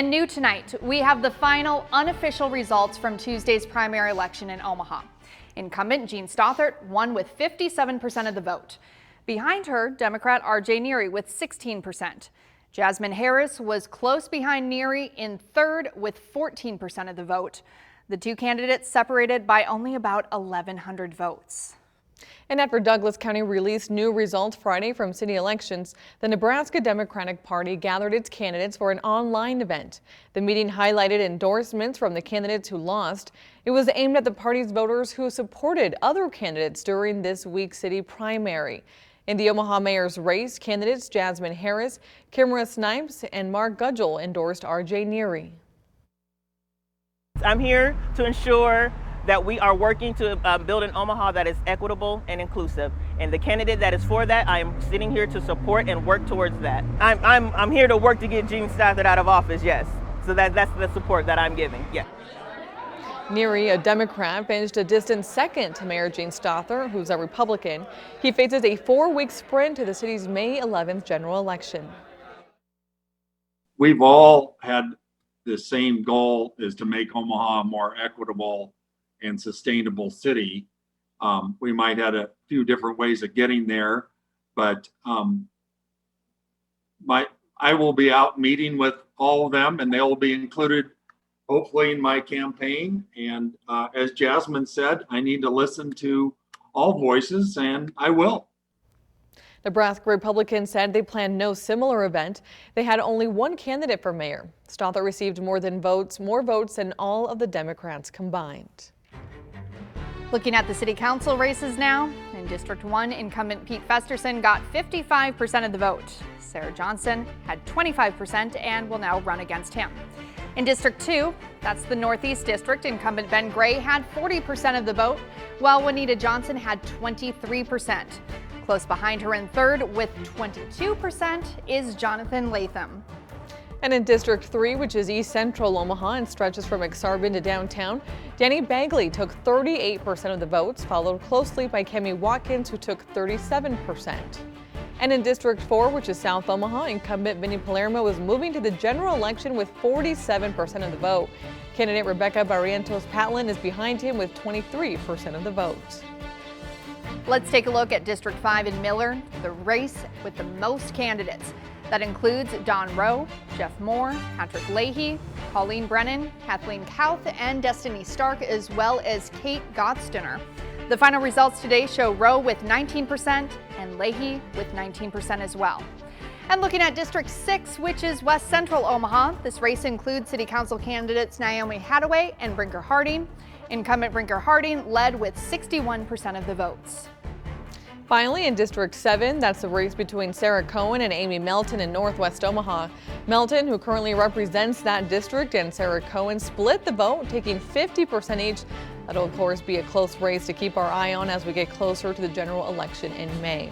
And new tonight, we have the final unofficial results from Tuesday's primary election in Omaha. Incumbent Jean Stothert won with 57% of the vote. Behind her, Democrat Neary with 16%. Jasmine Harris was close behind Neary in third with 14% of the vote. The two candidates separated by only about 1,100 votes. And after Douglas County released new results Friday from city elections, the Nebraska Democratic Party gathered its candidates for an online event. The meeting highlighted endorsements from the candidates who lost. It was aimed at the party's voters who supported other candidates during this week's city primary. In the Omaha mayor's race, candidates Jasmine Harris, Kimra Snipes, and Mark Gudgel endorsed R.J. Neary. I'm here to ensure that we are working to build an Omaha that is equitable and inclusive. And the candidate that is for that, I am sitting here to support and work towards that. I'm here to work to get Jean Stothert out of office, yes. So that's the support that I'm giving, yeah. Neary, a Democrat, finished a distant second to Mayor Jean Stothert, who's a Republican. He faces a 4-week sprint to the city's May 11th general election. We've all had the same goal, is to make Omaha a more equitable and sustainable city. We might have a few different ways of getting there, but I will be out meeting with all of them, and they'll be included hopefully in my campaign. And as Jasmine said, I need to listen to all voices, and I will. Nebraska Republicans said they planned no similar event. They had only one candidate for mayor. Stothert received more votes than all of the Democrats combined. Looking at the city council races now, in District 1, incumbent Pete Festerson got 55% of the vote. Sarah Johnson had 25% and will now run against him. In District 2, that's the Northeast District, incumbent Ben Gray had 40% of the vote, while Juanita Johnson had 23%. Close behind her in third with 22% is Jonathan Latham. And in District 3, which is East Central Omaha and stretches from Exarban to downtown, Danny Bagley took 38% of the votes, followed closely by Kemi Watkins, who took 37%. And in District 4, which is South Omaha, incumbent Vinnie Palermo was moving to the general election with 47% of the vote. Candidate Rebecca Barrientos Patlin is behind him with 23% of the vote. Let's take a look at District 5 in Miller, the race with the most candidates. That includes Don Rowe, Jeff Moore, Patrick Leahy, Colleen Brennan, Kathleen Kauth, and Destiny Stark, as well as Kate Gottsteiner. The final results today show Rowe with 19% and Leahy with 19% as well. And looking at District 6, which is West Central Omaha, this race includes City Council candidates Naomi Hadaway and Brinker Harding. Incumbent Brinker Harding led with 61% of the votes. Finally, in District 7, that's the race between Sarah Cohen and Amy Melton in Northwest Omaha. Melton, who currently represents that district, and Sarah Cohen split the vote, taking 50% each. That'll, of course, be a close race to keep our eye on as we get closer to the general election in May.